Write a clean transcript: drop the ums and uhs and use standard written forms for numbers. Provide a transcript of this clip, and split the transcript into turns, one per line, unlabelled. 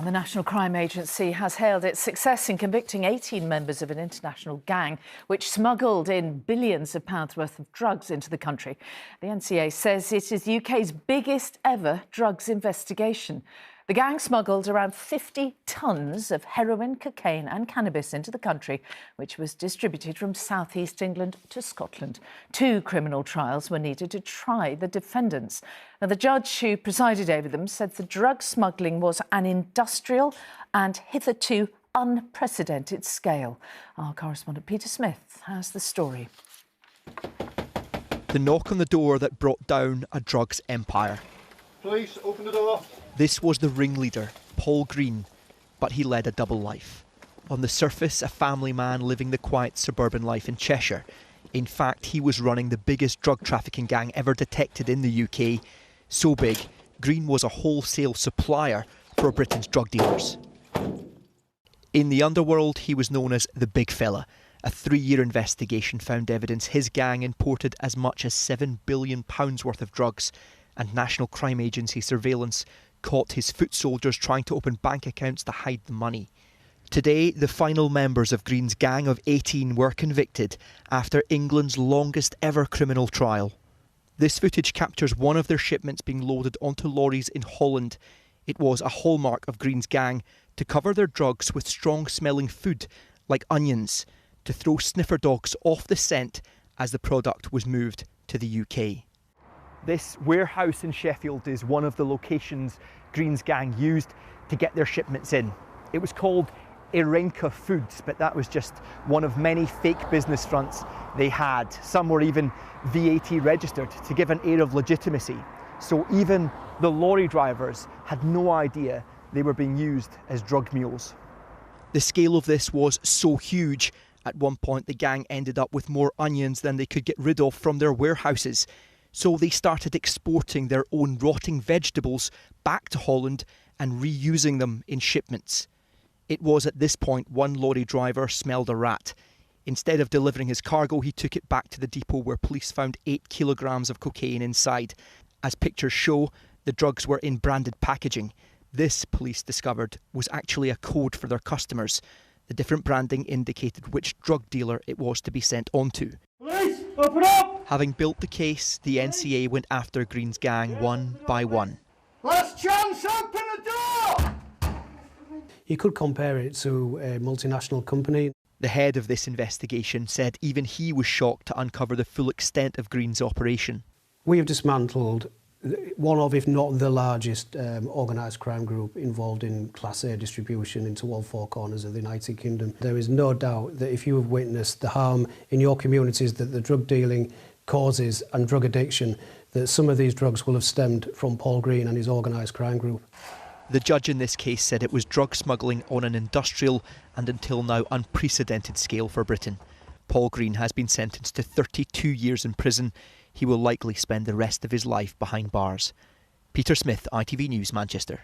The National Crime Agency has hailed its success in convicting 18 members of an international gang which smuggled in billions of pounds worth of drugs into the country. The NCA says it is the UK's biggest ever drugs investigation. The gang smuggled around 50 tonnes of heroin, cocaine and cannabis into the country, which was distributed from South East England to Scotland. 2 criminal trials were needed to try the defendants. Now, the judge who presided over them said the drug smuggling was an industrial and hitherto unprecedented scale. Our correspondent Peter Smith has the story.
The knock on the door that brought down a drugs empire.
Police, open the door.
This was the ringleader, Paul Green, but he led a double life. On the surface, a family man living the quiet suburban life in Cheshire. In fact, he was running the biggest drug trafficking gang ever detected in the UK. So big, Green was a wholesale supplier for Britain's drug dealers. In the underworld, he was known as the Big Fella. A 3-year investigation found evidence his gang imported as much as £7 billion worth of drugs, and National Crime Agency surveillance caught his foot soldiers trying to open bank accounts to hide the money. Today, the final members of Green's gang of 18 were convicted after England's longest ever criminal trial. This footage captures one of their shipments being loaded onto lorries in Holland. It was a hallmark of Green's gang to cover their drugs with strong-smelling food, like onions, to throw sniffer dogs off the scent as the product was moved to the UK. This warehouse in Sheffield is one of the locations Green's gang used to get their shipments in. It was called Irenka Foods, but that was just one of many fake business fronts they had. Some were even VAT registered to give an air of legitimacy. So even the lorry drivers had no idea they were being used as drug mules. The scale of this was so huge, at one point the gang ended up with more onions than they could get rid of from their warehouses. So they started exporting their own rotting vegetables back to Holland and reusing them in shipments. It was at this point one lorry driver smelled a rat. Instead of delivering his cargo, he took it back to the depot where police found 8 kilograms of cocaine inside. As pictures show, the drugs were in branded packaging. This, police discovered, was actually a code for their customers. The different branding indicated which drug dealer it was to be sent on to.
Police, open up!
Having built the case, the NCA went after Green's gang one by one.
Last chance, open the door!
You could compare it to a multinational company.
The head of this investigation said even he was shocked to uncover the full extent of Green's operation.
We have dismantled one of, if not the largest, organised crime group involved in Class A distribution into all 4 corners of the United Kingdom. There is no doubt that if you have witnessed the harm in your communities that the drug dealing causes and drug addiction, that some of these drugs will have stemmed from Paul Green and his organised crime group.
The judge in this case said it was drug smuggling on an industrial and until now unprecedented scale for Britain. Paul Green has been sentenced to 32 years in prison. He will likely spend the rest of his life behind bars. Peter Smith, ITV News, Manchester.